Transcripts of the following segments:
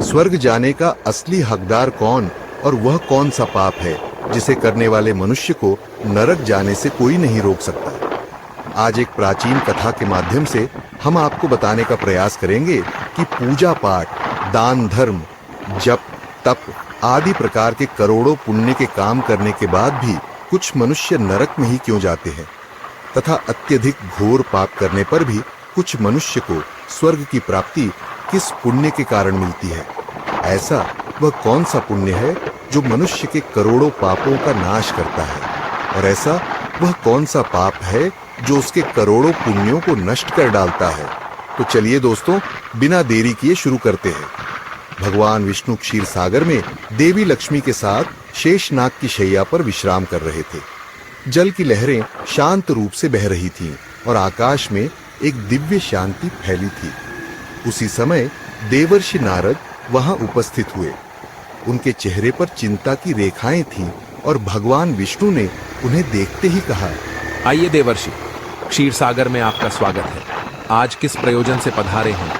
स्वर्ग जाने का असली हकदार कौन और वह कौन सा पाप है जिसे करने वाले मनुष्य को नरक जाने से कोई नहीं रोक सकता। आज एक प्राचीन कथा के माध्यम से हम आपको बताने का प्रयास करेंगे कि पूजा पाठ, दान धर्म, जप, तप आदि प्रकार के करोड़ों पुण्य के काम करने के बाद भी कुछ मनुष्य नरक में ही क्यों जाते हैं, तथा अत्यधिक घोर पाप करने पर भी कुछ मनुष्य को स्वर्ग की प्राप्ति किस पुण्य के कारण मिलती है। ऐसा वह कौन सा पुण्य है जो मनुष्य के करोड़ों पापों का नाश करता है, और ऐसा वह कौन सा पाप है जो उसके करोड़ों पुण्यों को नष्ट कर डालता है। तो चलिए दोस्तों, बिना देरी किए शुरू करते हैं। भगवान विष्णु क्षीर सागर में देवी लक्ष्मी के साथ शेषनाग की शैया पर विश्राम कर रहे थे। जल की लहरें शांत रूप से बह रही थीं और आकाश में एक दिव्य शांति फैली थी। उसी समय देवर्षि नारद वहां उपस्थित हुए। उनके चेहरे पर चिंता की रेखाएं थीं और भगवान विष्णु ने उन्हें देखते ही कहा, आइए देवर्षि, क्षीर सागर में आपका स्वागत है। आज किस प्रयोजन से पधारे हैं?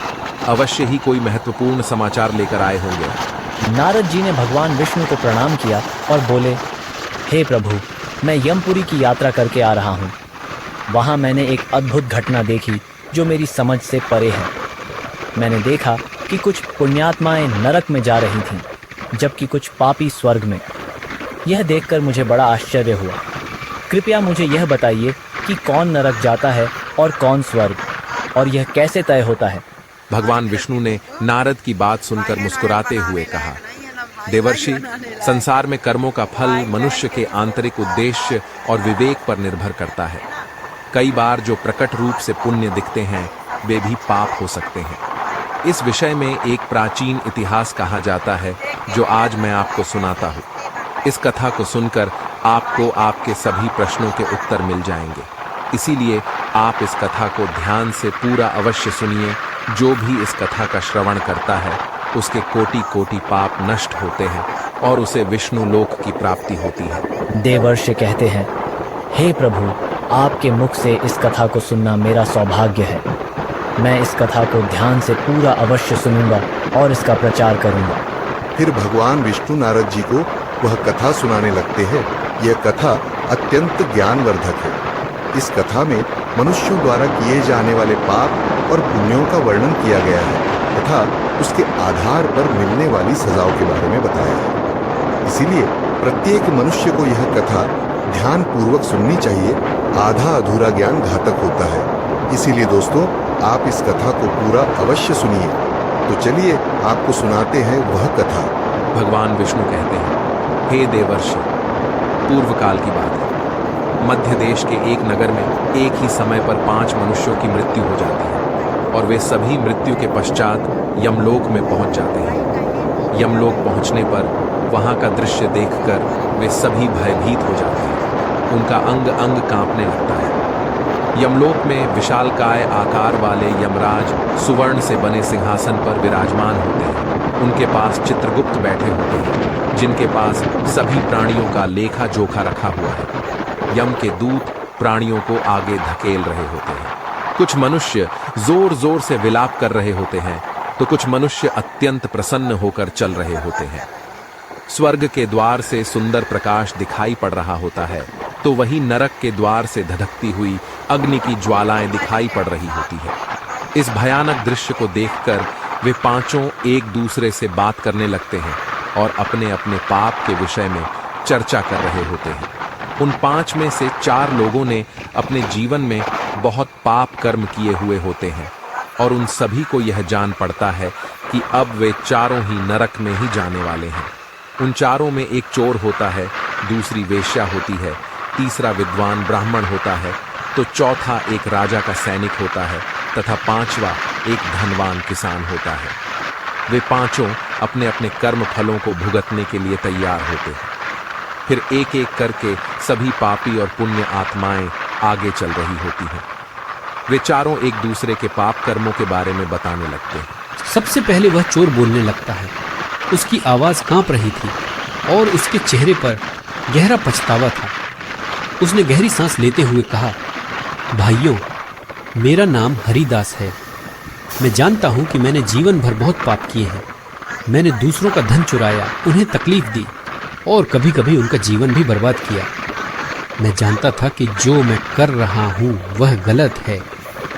अवश्य ही कोई महत्वपूर्ण समाचार लेकर आए होंगे। नारद जी ने भगवान विष्णु को प्रणाम किया और बोले, हे प्रभु, मैं यमपुरी की यात्रा करके आ रहा हूँ। वहाँ मैंने एक अद्भुत घटना देखी जो मेरी समझ से परे है। मैंने देखा कि कुछ पुण्यात्माएं नरक में जा रही थीं, जबकि कुछ पापी स्वर्ग में। यह देखकर मुझे बड़ा आश्चर्य हुआ। कृपया मुझे यह बताइए कि कौन नरक जाता है और कौन स्वर्ग, और यह कैसे तय होता है। भगवान विष्णु ने नारद की बात सुनकर मुस्कुराते हुए कहा, देवर्षि, संसार में कर्मों का फल मनुष्य के आंतरिक उद्देश्य और विवेक पर निर्भर करता है। कई बार जो प्रकट रूप से पुण्य दिखते हैं वे भी पाप हो सकते हैं। इस विषय में एक प्राचीन इतिहास कहा जाता है जो आज मैं आपको सुनाता हूँ। इस कथा को सुनकर आपको आपके सभी प्रश्नों के उत्तर मिल जाएंगे। इसीलिए आप इस कथा को ध्यान से पूरा अवश्य सुनिए। जो भी इस कथा का श्रवण करता है उसके कोटि कोटि पाप नष्ट होते हैं और उसे विष्णु लोक की प्राप्ति होती है। देवर्षि कहते हैं, हे प्रभु, आपके मुख से इस कथा को सुनना मेरा सौभाग्य है। मैं इस कथा को ध्यान से पूरा अवश्य सुनूंगा और इसका प्रचार करूंगा। फिर भगवान विष्णु नारद जी को वह कथा सुनाने लगते हैं। यह कथा अत्यंत ज्ञानवर्धक है। इस कथा में मनुष्यों द्वारा किए जाने वाले पाप और पुण्यों का वर्णन किया गया है तथा उसके आधार पर मिलने वाली सजाओं के बारे में बताया है। इसीलिए प्रत्येक मनुष्य को यह कथा ध्यान पूर्वक सुननी चाहिए। आधा अधूरा ज्ञान घातक होता है। इसीलिए दोस्तों, आप इस कथा को पूरा अवश्य सुनिए। तो चलिए आपको सुनाते हैं वह कथा। भगवान विष्णु कहते हैं, हे देवर्षि, पूर्व काल की बात है। मध्य देश के एक नगर में एक ही समय पर 5 मनुष्यों की मृत्यु हो जाती है और वे सभी मृत्यु के पश्चात यमलोक में पहुंच जाते हैं। यमलोक पहुंचने पर वहां का दृश्य देखकर वे सभी भयभीत हो जाते हैं। उनका अंग अंग कांपने लगता है। यमलोक में विशालकाय आकार वाले यमराज सुवर्ण से बने सिंहासन पर विराजमान होते हैं। उनके पास चित्रगुप्त बैठे होते हैं, जिनके पास सभी प्राणियों का लेखा जोखा रखा हुआ है। यम के दूत प्राणियों को आगे धकेल रहे होते हैं। कुछ मनुष्य जोर जोर से विलाप कर रहे होते हैं, तो कुछ मनुष्य अत्यंत प्रसन्न होकर चल रहे होते हैं। स्वर्ग के द्वार से सुंदर प्रकाश दिखाई पड़ रहा होता है, तो वही नरक के द्वार से धधकती हुई अग्नि की ज्वालाएं दिखाई पड़ रही होती है। इस भयानक दृश्य को देखकर वे पांचों एक दूसरे से बात करने लगते हैं और अपने अपने पाप के विषय में चर्चा कर रहे होते हैं। उन 5 में से 4 लोगों ने अपने जीवन में बहुत पाप कर्म किए हुए होते हैं और उन सभी को यह जान पड़ता है कि अब वे चारों ही नरक में ही जाने वाले हैं। उन चारों में एक चोर होता है, दूसरी वेश्या होती है, तीसरा विद्वान ब्राह्मण होता है, तो चौथा एक राजा का सैनिक होता है तथा 5वां एक धनवान किसान होता है। वे पांचों अपने अपने कर्म फलों को भुगतने के लिए तैयार होते हैं। फिर एक एक करके सभी पापी और पुण्य आत्माएं आगे चल रही होती हैं। वे चारों एक दूसरे के पाप कर्मों के बारे में बताने लगते हैं। सबसे पहले वह चोर बोलने लगता है। उसकी आवाज कांप रही थी और उसके चेहरे पर गहरा पछतावा था। उसने गहरी सांस लेते हुए कहा, भाइयों, मेरा नाम हरिदास है। मैं जानता हूं कि मैंने जीवन भर बहुत पाप किए हैं, मैंने दूसरों का धन चुराया, उन्हें तकलीफ दी और कभी कभी उनका जीवन भी बर्बाद किया। मैं जानता था कि जो मैं कर रहा हूँ वह गलत है,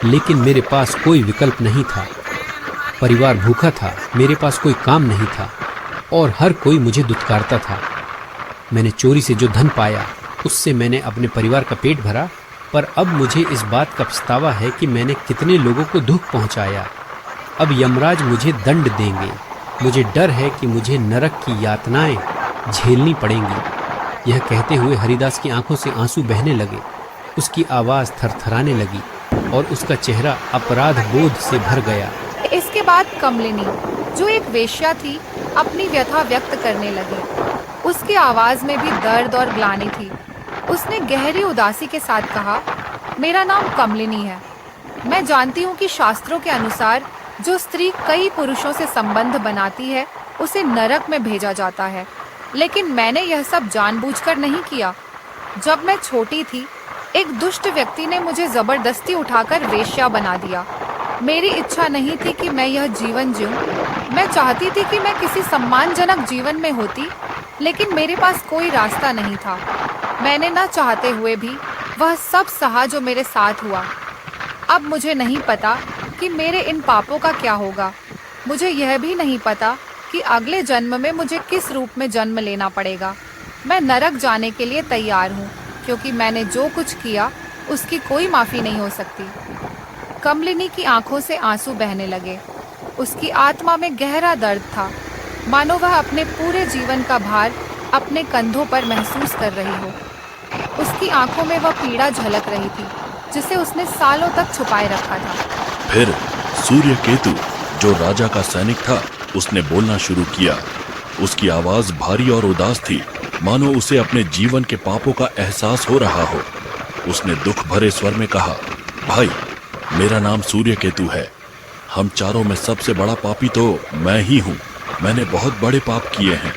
लेकिन मेरे पास कोई विकल्प नहीं था। परिवार भूखा था, मेरे पास कोई काम नहीं था और हर कोई मुझे दुत्कारता था। मैंने चोरी से जो धन पाया उससे मैंने अपने परिवार का पेट भरा, पर अब मुझे इस बात का पछतावा है कि मैंने कितने लोगों को दुख पहुंचाया। अब यमराज मुझे दंड देंगे। मुझे डर है कि मुझे नरक की यातनाएं झेलनी पड़ेंगी। यह कहते हुए हरिदास की आंखों से आंसू बहने लगे। उसकी आवाज़ थरथराने लगी और उसका चेहरा अपराध बोध से भर गया। इसके बाद कमलिनी, जो एक वेश्या थी, अपनी व्यथा व्यक्त करने लगी। उसकी आवाज में भी दर्द और ग्लानि थी। उसने गहरी उदासी के साथ कहा, मेरा नाम कमलिनी है। मैं जानती हूँ कि शास्त्रों के अनुसार जो स्त्री कई पुरुषों से संबंध बनाती है उसे नरक में भेजा जाता है, लेकिन मैंने यह सब जानबूझकर नहीं किया। जब मैं छोटी थी, एक दुष्ट व्यक्ति ने मुझे जबरदस्ती उठाकर वेश्या बना दिया। मेरी इच्छा नहीं थी कि मैं यह जीवन जीऊं। मैं चाहती थी कि मैं किसी सम्मानजनक जीवन में होती, लेकिन मेरे पास कोई रास्ता नहीं था। मैंने न चाहते हुए भी वह सब सहा जो मेरे साथ हुआ। अब मुझे नहीं पता कि मेरे इन पापों का क्या होगा। मुझे यह भी नहीं पता कि अगले जन्म में मुझे किस रूप में जन्म लेना पड़ेगा। मैं नरक जाने के लिए तैयार हूँ, क्योंकि मैंने जो कुछ किया उसकी कोई माफ़ी नहीं हो सकती। कमलिनी की आंखों से आंसू बहने लगे। उसकी आत्मा में गहरा दर्द था, मानो वह अपने पूरे जीवन का भार अपने कंधों पर महसूस कर रही हो। उसकी आंखों में वह पीड़ा झलक रही थी जिसे उसने सालों तक छुपाए रखा था। फिर सूर्यकेतु, जो राजा का सैनिक था, उसने बोलना शुरू किया। उसकी आवाज भारी और उदास थी, मानो उसे अपने जीवन के पापों का एहसास हो रहा हो। उसने दुख भरे स्वर में कहा, भाई, मेरा नाम सूर्यकेतु है। हम चारों में सबसे बड़ा पापी तो मैं ही हूँ। मैंने बहुत बड़े पाप किए हैं।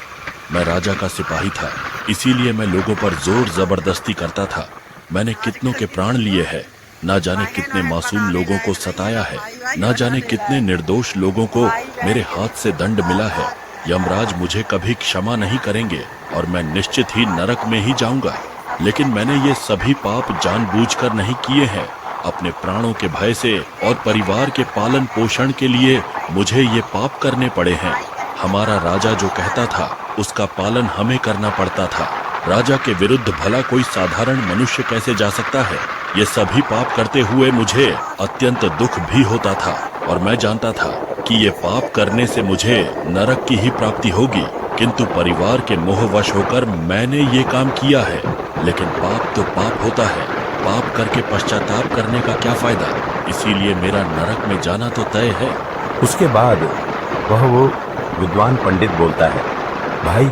मैं राजा का सिपाही था, इसीलिए मैं लोगों पर जोर जबरदस्ती करता था। मैंने कितनों के प्राण लिए हैं, ना जाने कितने मासूम लोगों को सताया है, ना जाने कितने निर्दोष लोगों को मेरे हाथ से दंड मिला है। यमराज मुझे कभी क्षमा नहीं करेंगे और मैं निश्चित ही नरक में ही जाऊंगा। लेकिन मैंने ये सभी पाप जानबूझकर नहीं किए हैं। अपने प्राणों के भय से और परिवार के पालन पोषण के लिए मुझे ये पाप करने पड़े हैं। हमारा राजा जो कहता था उसका पालन हमें करना पड़ता था। राजा के विरुद्ध भला कोई साधारण मनुष्य कैसे जा सकता है? ये सभी पाप करते हुए मुझे अत्यंत दुख भी होता था और मैं जानता था कि ये पाप करने से मुझे नरक की ही प्राप्ति होगी, किंतु परिवार के मोहवश होकर मैंने ये काम किया है। लेकिन पाप तो पाप होता है, पाप करके पश्चाताप करने का क्या फायदा? इसीलिए मेरा नरक में जाना तो तय है। उसके बाद वो विद्वान पंडित बोलता है, भाई,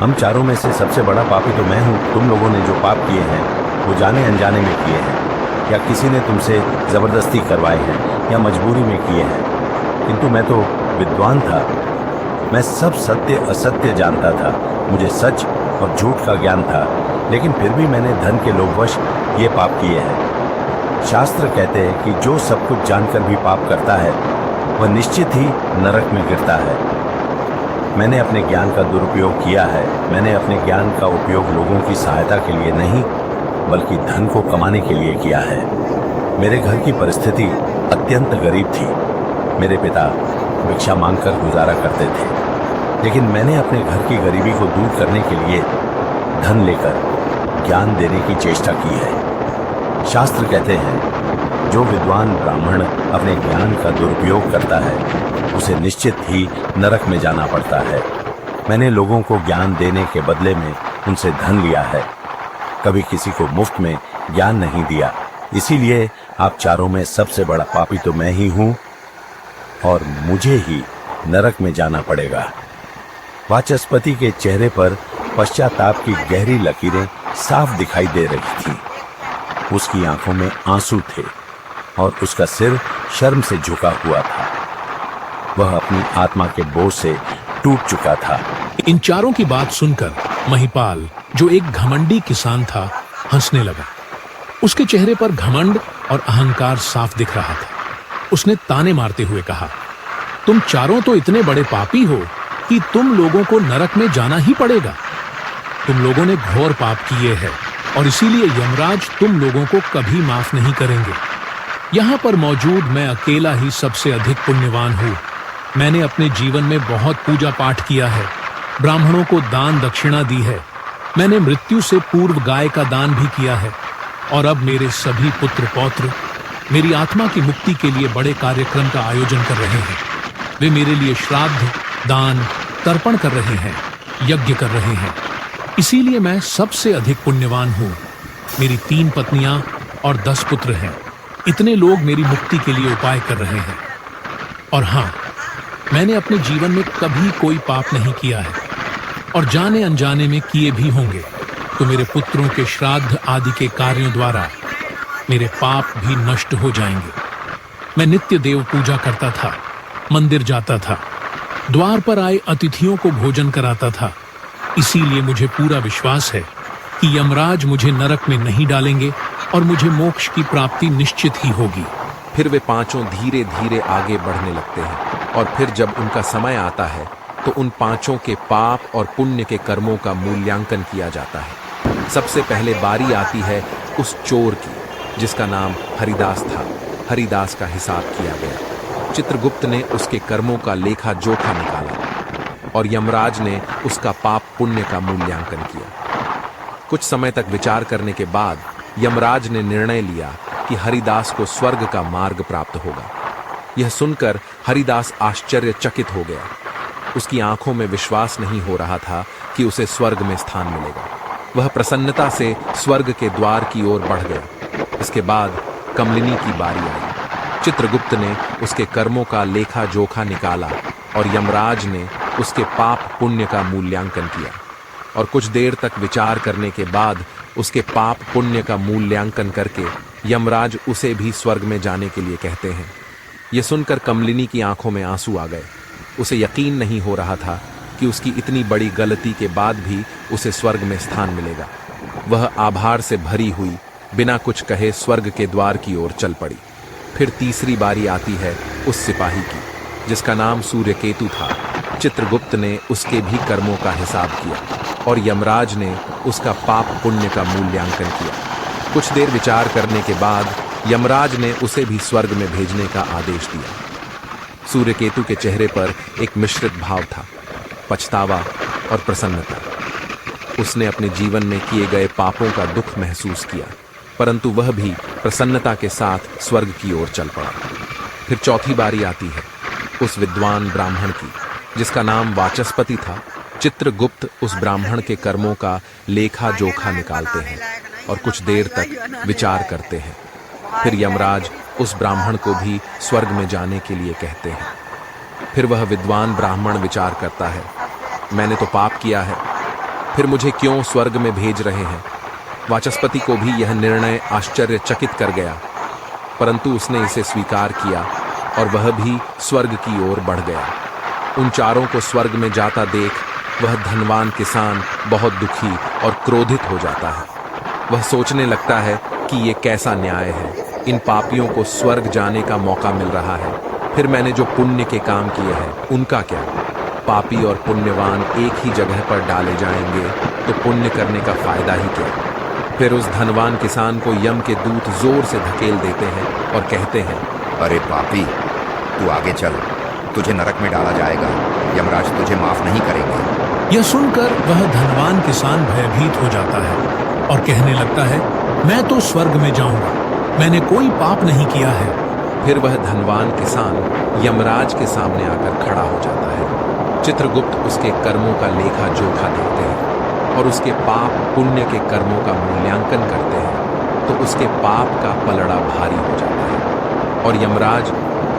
हम चारों में से सबसे बड़ा पापी तो मैं हूँ। तुम लोगों ने जो पाप किए हैं वो जाने अनजाने में किए हैं, या किसी ने तुमसे ज़बरदस्ती करवाए हैं या मजबूरी में किए हैं। किंतु मैं तो विद्वान था, मैं सब सत्य असत्य जानता था। मुझे सच और झूठ का ज्ञान था, लेकिन फिर भी मैंने धन के लोभवश ये पाप किए हैं। शास्त्र कहते हैं कि जो सब कुछ जानकर भी पाप करता है वह निश्चित ही नरक में गिरता है। मैंने अपने ज्ञान का दुरुपयोग किया है। मैंने अपने ज्ञान का उपयोग लोगों की सहायता के लिए नहीं, बल्कि धन को कमाने के लिए किया है। मेरे घर की परिस्थिति अत्यंत गरीब थी। मेरे पिता भिक्षा मांगकर गुजारा करते थे, लेकिन मैंने अपने घर की गरीबी को दूर करने के लिए धन लेकर ज्ञान देने की चेष्टा की है। शास्त्र कहते हैं, जो विद्वान ब्राह्मण अपने ज्ञान का दुरुपयोग करता है उसे निश्चित ही नरक में जाना पड़ता है। मैंने लोगों को ज्ञान देने के बदले में उनसे धन लिया है, कभी किसी को मुफ्त में ज्ञान नहीं दिया। इसीलिए आप चारों में सबसे बड़ा पापी तो मैं ही हूँ और मुझे ही नरक में जाना पड़ेगा। वाचस्पति के चेहरे पर पश्चाताप की गहरी लकीरें साफ दिखाई दे रही थीं। उसकी आंखों में आंसू थे और उसका सिर शर्म से झुका हुआ था। वह अपनी आत्मा के बोझ से टूट चुका था। इन चारों की बात सुनकर महिपाल, जो एक घमंडी किसान था, हंसने लगा। उसके चेहरे पर घमंड और अहंकार साफ दिख रहा था। उसने ताने मारते हुए कहा, तुम चारों तो इतने बड़े पापी हो कि तुम लोगों को नरक में जाना ही पड़ेगा। तुम लोगों ने घोर पाप किए हैं और इसीलिए यमराज तुम लोगों को कभी माफ नहीं करेंगे। यहाँ पर मौजूद मैं अकेला ही सबसे अधिक पुण्यवान हूँ। मैंने अपने जीवन में बहुत पूजा पाठ किया है, ब्राह्मणों को दान दक्षिणा दी है, मैंने मृत्यु से पूर्व गाय का दान भी किया है और अब मेरे सभी पुत्र पौत्र मेरी आत्मा की मुक्ति के लिए बड़े कार्यक्रम का आयोजन कर रहे हैं। वे मेरे लिए श्राद्ध, दान, तर्पण कर रहे हैं, यज्ञ कर रहे हैं। इसीलिए मैं सबसे अधिक पुण्यवान हूँ। मेरी 3 पत्नियां और 10 पुत्र हैं। इतने लोग मेरी मुक्ति के लिए उपाय कर रहे हैं। और हाँ, मैंने अपने जीवन में कभी कोई पाप नहीं किया है और जाने अनजाने में किए भी होंगे तो मेरे पुत्रों के श्राद्ध आदि के कार्यों द्वारा मेरे पाप भी नष्ट हो जाएंगे। मैं नित्य देव पूजा करता था, मंदिर जाता था, द्वार पर आए अतिथियों को भोजन कराता था। इसीलिए मुझे पूरा विश्वास है कि यमराज मुझे नरक में नहीं डालेंगे और मुझे मोक्ष की प्राप्ति निश्चित ही होगी। फिर वे पांचों धीरे धीरे आगे बढ़ने लगते हैं और फिर जब उनका समय आता है तो उन पांचों के पाप और पुण्य के कर्मों का मूल्यांकन किया जाता है। सबसे पहले बारी आती है उस चोर की जिसका नाम हरिदास था। हरिदास का हिसाब किया गया। चित्रगुप्त ने उसके कर्मों का लेखा जोखा निकाला और यमराज ने उसका पाप पुण्य का मूल्यांकन किया। कुछ समय तक विचार करने के बाद यमराज ने निर्णय लिया कि हरिदास को स्वर्ग का मार्ग प्राप्त होगा। यह सुनकर हरिदास आश्चर्यचकित हो गया। उसकी आंखों में विश्वास नहीं हो रहा था कि उसे स्वर्ग में स्थान मिलेगा। वह प्रसन्नता से स्वर्ग के द्वार की ओर बढ़ गया। इसके बाद कमलिनी की बारी आई। चित्रगुप्त ने उसके कर्मों का लेखा जोखा निकाला और यमराज ने उसके पाप पुण्य का मूल्यांकन किया और कुछ देर तक विचार करने के बाद उसके पाप पुण्य का मूल्यांकन करके यमराज उसे भी स्वर्ग में जाने के लिए कहते हैं। यह सुनकर कमलिनी की आंखों में आंसू आ गए। उसे यकीन नहीं हो रहा था कि उसकी इतनी बड़ी गलती के बाद भी उसे स्वर्ग में स्थान मिलेगा। वह आभार से भरी हुई बिना कुछ कहे स्वर्ग के द्वार की ओर चल पड़ी। फिर तीसरी बारी आती है उस सिपाही की जिसका नाम सूर्यकेतु था। चित्रगुप्त ने उसके भी कर्मों का हिसाब किया और यमराज ने उसका पाप पुण्य का मूल्यांकन किया। कुछ देर विचार करने के बाद यमराज ने उसे भी स्वर्ग में भेजने का आदेश दिया। सूर्यकेतु के चेहरे पर एक मिश्रित भाव था, पछतावा और प्रसन्नता। उसने अपने जीवन में किए गए पापों का दुख महसूस किया, परंतु वह भी प्रसन्नता के साथ स्वर्ग की ओर चल पड़ा। फिर चौथी बारी आती है उस विद्वान ब्राह्मण की जिसका नाम वाचस्पति था। चित्रगुप्त उस ब्राह्मण के कर्मों का लेखा जोखा निकालते हैं और कुछ देर तक विचार करते हैं। फिर यमराज उस ब्राह्मण को भी स्वर्ग में जाने के लिए कहते हैं। फिर वह विद्वान ब्राह्मण विचार करता है, मैंने तो पाप किया है, फिर मुझे क्यों स्वर्ग में भेज रहे हैं। वाचस्पति को भी यह निर्णय आश्चर्यचकित कर गया, परंतु उसने इसे स्वीकार किया और वह भी स्वर्ग की ओर बढ़ गया। उन चारों को स्वर्ग में जाता देख वह धनवान किसान बहुत दुखी और क्रोधित हो जाता है। वह सोचने लगता है कि ये कैसा न्याय है, इन पापियों को स्वर्ग जाने का मौका मिल रहा है, फिर मैंने जो पुण्य के काम किए हैं उनका क्या। पापी और पुण्यवान एक ही जगह पर डाले जाएंगे तो पुण्य करने का फायदा ही क्या। फिर उस धनवान किसान को यम के दूत जोर से धकेल देते हैं और कहते हैं, अरे पापी, तू आगे चल, तुझे नरक में डाला जाएगा, यमराज तुझे माफ नहीं करेंगे। यह सुनकर वह धनवान किसान भयभीत हो जाता है और कहने लगता है, मैं तो स्वर्ग में जाऊंगा, मैंने कोई पाप नहीं किया है। फिर वह धनवान किसान यमराज के सामने आकर खड़ा हो जाता है। चित्रगुप्त उसके कर्मों का लेखा जोखा देखते हैं और उसके पाप पुण्य के कर्मों का मूल्यांकन करते हैं तो उसके पाप का पलड़ा भारी हो जाता है और यमराज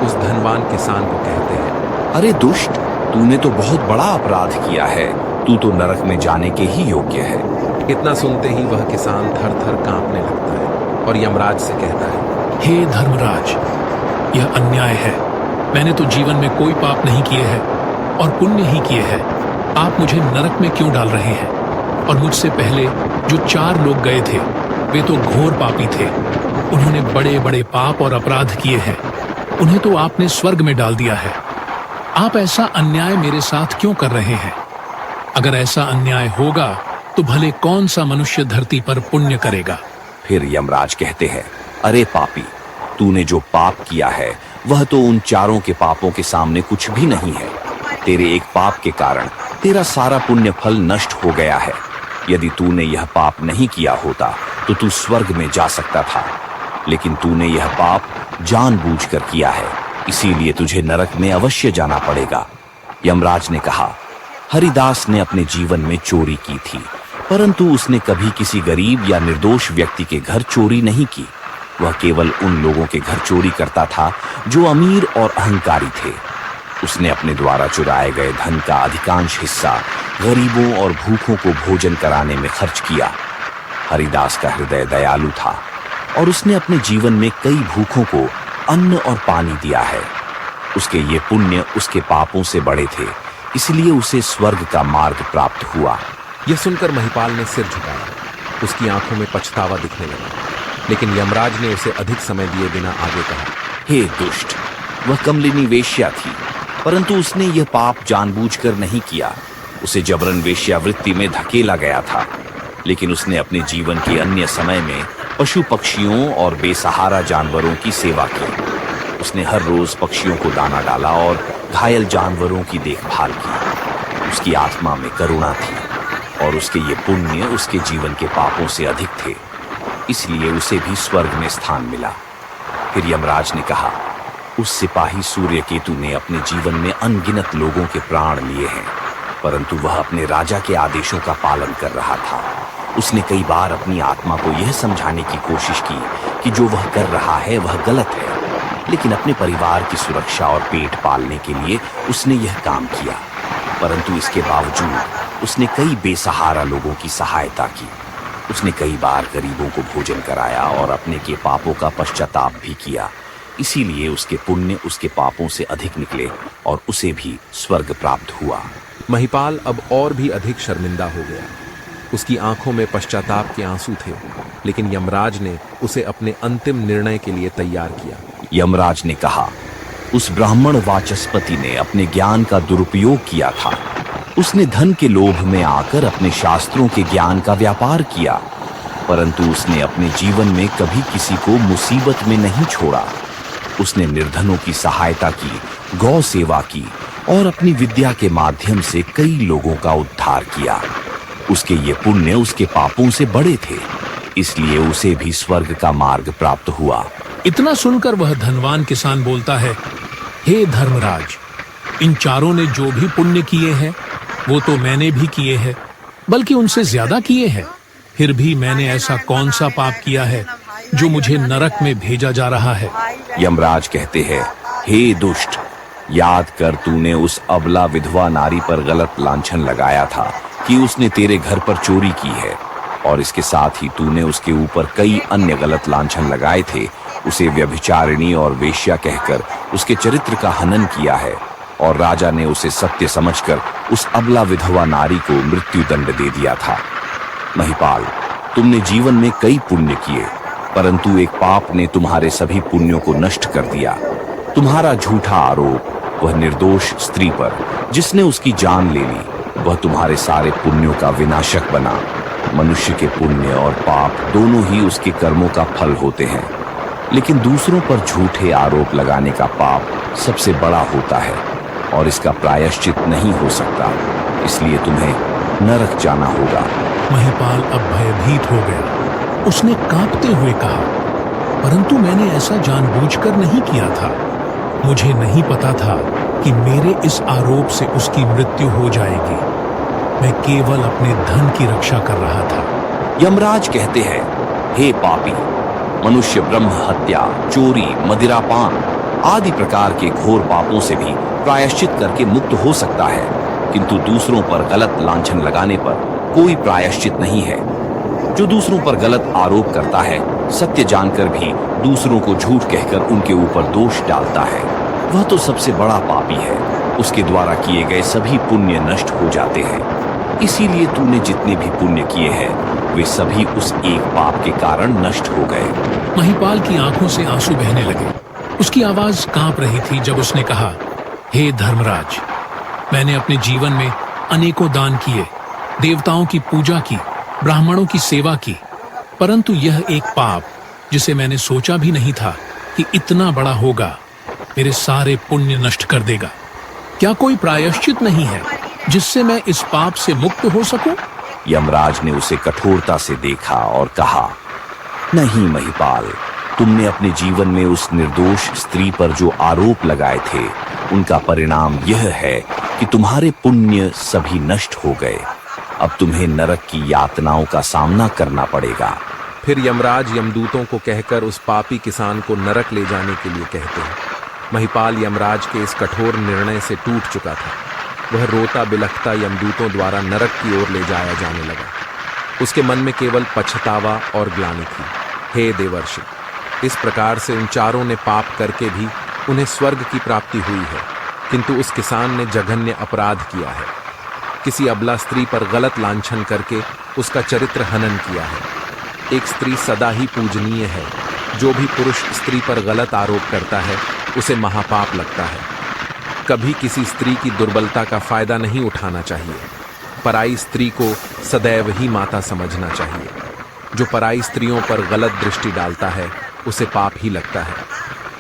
उस धनवान किसान को कहते हैं, अरे दुष्ट, तूने तो बहुत बड़ा अपराध किया है, तू तो नरक में जाने के ही योग्य है। इतना सुनते ही वह किसान थर थर कांपने लगता है और यमराज से कहता है, हे धर्मराज, यह अन्याय है। मैंने तो जीवन में कोई पाप नहीं किए हैं और पुण्य ही किए हैं। आप मुझे नरक में क्यों डाल रहे हैं? और मुझसे पहले जो 4 लोग गए थे वे तो घोर पापी थे, उन्होंने बड़े बड़े पाप और अपराध किए हैं, उन्हें तो आपने स्वर्ग में डाल दिया है। आप ऐसा अन्याय मेरे साथ क्यों कर रहे हैं? अगर ऐसा अन्याय होगा तो भले कौन सा मनुष्य धरती पर पुण्य करेगा? फिर यमराज कहते हैं, अरे पापी, तूने जो पाप किया है वह तो उन चारों के पापों के सामने कुछ भी नहीं है। तेरे एक पाप के कारण तेरा सारा पुण्य फल नष्ट हो गया है। यदि तूने यह पाप नहीं किया होता तो तू स्वर्ग में जा सकता था, लेकिन तूने यह पाप जानबूझकर किया है, इसीलिए तुझे नरक में अवश्य जाना पड़ेगा। यमराज ने कहा, हरिदास ने अपने जीवन में चोरी की थी, परंतु उसने कभी किसी गरीब या निर्दोष व्यक्ति के घर चोरी नहीं की। वह केवल उन लोगों के घर चोरी करता था जो अमीर और अहंकारी थे। उसने अपने द्वारा चुराए गए धन का अधिकांश हिस्सा गरीबों और भूखों को भोजन कराने में खर्च किया। हरिदास का हृदय दयालु था और उसने अपने जीवन में कई भूखों को अन्न और पानी दिया है। उसके ये पुण्य उसके पापों से बड़े थे, इसलिए उसे स्वर्ग का मार्ग प्राप्त हुआ। यह सुनकर महिपाल ने सिर झुकाया। उसकी आंखों में पछतावा दिखने लगा, लेकिन यमराज ने उसे अधिक समय दिए बिना आगे कहा, हे दुष्ट, वह कमलिनी वेश्या थी, परंतु उसने यह पाप जानबूझकर नहीं किया। उसे जबरन वेश्यावृत्ति में धकेला गया था, लेकिन उसने अपने जीवन के अन्य समय में पशु पक्षियों और बेसहारा जानवरों की सेवा की। उसने हर रोज पक्षियों को दाना डाला और घायल जानवरों की देखभाल की। उसकी आत्मा में करुणा थी और उसके ये पुण्य उसके जीवन के पापों से अधिक थे, इसलिए उसे भी स्वर्ग में स्थान मिला। फिर यमराज ने कहा, उस सिपाही सूर्यकेतु ने अपने जीवन में अनगिनत लोगों के प्राण लिए हैं, परंतु वह अपने राजा के आदेशों का पालन कर रहा था। उसने कई बार अपनी आत्मा को यह समझाने की कोशिश की कि जो वह कर रहा है वह गलत है, लेकिन अपने परिवार की सुरक्षा और पेट पालने के लिए उसने यह काम किया। परंतु इसके बावजूद उसने कई बेसहारा लोगों की सहायता की। उसने कई बार गरीबों को भोजन कराया और अपने के पापों का पश्चाताप भी किया, इसीलिए उसके पुण्य उसके पापों से अधिक निकले और उसे भी स्वर्ग प्राप्त हुआ। महिपाल अब और भी अधिक शर्मिंदा हो गया। उसकी आंखों में पश्चाताप के आंसू थे, लेकिन यमराज ने उसे अपने अंतिम निर्णय के लिए तैयार किया। यमराज ने कहा, उस ब्राह्मण वाचस्पति ने अपने ज्ञान का दुरुपयोग किया था। उसने धन के लोभ में आकर अपने शास्त्रों के ज्ञान का व्यापार किया, परंतु उसने अपने जीवन में कभी किसी को मुसीबत में नहीं छोड़ा। उसने निर्धनों की सहायता की, गौ सेवा की और अपनी विद्या के माध्यम से कई लोगों का उद्धार किया। उसके ये पुण्य उसके पापों से बड़े थे, इसलिए उसे भी स्वर्ग का मार्ग प्राप्त हुआ। इतना सुनकर वह धनवान किसान बोलता है, हे धर्मराज, इन चारों ने जो भी पुण्य किए हैं वो तो मैंने भी किए हैं, बल्कि उनसे ज्यादा किए हैं। फिर भी मैंने ऐसा कौन सा पाप किया है जो मुझे नरक में भेजा जा रहा है? यमराज कहते हैं, हे दुष्ट, याद कर तूने उस अबला विधवा नारी पर गलत लांछन लगाया था कि उसने तेरे घर पर चोरी की है, और इसके साथ ही तूने उसके ऊपर कई अन्य गलत लांछन लगाए थे। उसे व्यभिचारिणी और वेश्या कहकर उसके चरित्र का हनन किया है, और राजा ने उसे सत्य समझकर उस अबला विधवा नारी को मृत्यु दंड दे दिया था। महिपाल, तुमने जीवन में कई पुण्य किए, परंतु एक पाप ने तुम्हारे सभी पुण्यों को नष्ट कर दिया। तुम्हारा झूठा आरोप वह निर्दोष स्त्री पर जिसने उसकी जान ले ली, वह तुम्हारे सारे पुण्यों का विनाशक बना। मनुष्य के पुण्य और पाप दोनों ही उसके कर्मों का फल होते हैं, लेकिन दूसरों पर झूठे आरोप लगाने का पाप सबसे बड़ा होता है और इसका प्रायश्चित नहीं हो सकता, इसलिए तुम्हें नरक जाना होगा। महिपाल अब भयभीत हो गया। उसने कांपते हुए कहा, परंतु मैंने ऐसा जानबूझकर नहीं किया था। मुझे नहीं पता था कि मेरे इस आरोप से उसकी मृत्यु हो जाएगी। मैं केवल अपने धन की रक्षा कर रहा था। यमराज कहते हैं, हे पापी, मनुष्य ब्रह्म हत्या, चोरी, मदिरापान आदि प्रकार के घोर पापों से भी प्रायश्चित करके मुक्त हो सकता है, किंतु दूसरों पर गलत लांछन लगाने पर कोई प्रायश्चित नहीं है। जो दूसरों पर गलत आरोप करता है, सत्य जानकर भी दूसरों को झूठ कहकर उनके ऊपर दोष डालता है, वह तो सबसे बड़ा पापी है। उसके द्वारा किए गए सभी पुण्य नष्ट हो जाते हैं। इसीलिए तूने जितने भी पुण्य किए हैं वे सभी उस एक पाप के कारण नष्ट हो गए। महिपाल की आंखों से आंसू बहने लगे। उसकी आवाज कांप रही थी जब उसने कहा, हे धर्मराज, मैंने अपने जीवन में अनेकों दान किए, देवताओं की पूजा की, ब्राह्मणों की सेवा की, परंतु यह एक पाप जिसे मैंने सोचा भी नहीं था कि इतना बड़ा होगा, मेरे सारे पुण्य नष्ट कर देगा। क्या कोई प्रायश्चित नहीं है जिससे मैं इस पाप से मुक्त हो सकूं? यमराज ने उसे कठोरता से देखा और कहा, नहीं महिपाल, तुमने अपने जीवन में उस निर्दोष स्त्री पर जो आरोप लगाए थे, उनका परिणाम यह है कि तुम्हारे पुण्य सभी नष्ट हो गए। अब तुम्हें नरक की यातनाओं का सामना करना पड़ेगा। फिर यमराज यमदूतों को कहकर उस पापी किसान को नरक ले जाने के लिए कहते हैं। महिपाल यमराज के इस कठोर निर्णय से टूट चुका था। वह रोता बिलखता यमदूतों द्वारा नरक की ओर ले जाया जाने लगा। उसके मन में केवल पछतावा और ग्लानि थी। हे देवर्षि, इस प्रकार से उन चारों ने पाप करके भी उन्हें स्वर्ग की प्राप्ति हुई है, किंतु उस किसान ने जघन्य अपराध किया है। किसी अबला स्त्री पर गलत लांछन करके उसका चरित्र हनन किया है। एक स्त्री सदा ही पूजनीय है। जो भी पुरुष स्त्री पर गलत आरोप करता है उसे महापाप लगता है। कभी किसी स्त्री की दुर्बलता का फायदा नहीं उठाना चाहिए। पराई स्त्री को सदैव ही माता समझना चाहिए। जो पराई स्त्रियों पर गलत दृष्टि डालता है उसे पाप ही लगता है।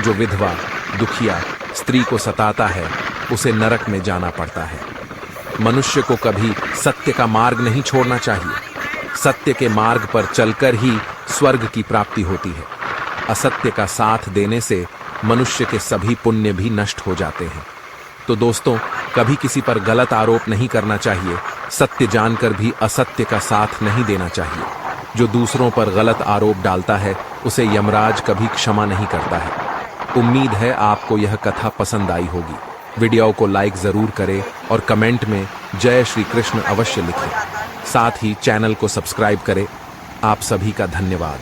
जो विधवा, दुखिया स्त्री को सताता है उसे नरक में जाना पड़ता है। मनुष्य को कभी सत्य का मार्ग नहीं छोड़ना चाहिए। सत्य के मार्ग पर चलकर ही स्वर्ग की प्राप्ति होती है। असत्य का साथ देने से मनुष्य के सभी पुण्य भी नष्ट हो जाते हैं। तो दोस्तों, कभी किसी पर गलत आरोप नहीं करना चाहिए। सत्य जानकर भी असत्य का साथ नहीं देना चाहिए। जो दूसरों पर गलत आरोप डालता है उसे यमराज कभी क्षमा नहीं करता है। उम्मीद है आपको यह कथा पसंद आई होगी। वीडियो को लाइक जरूर करें और कमेंट में जय श्री कृष्ण अवश्य लिखें। साथ ही चैनल को सब्सक्राइब करें। आप सभी का धन्यवाद।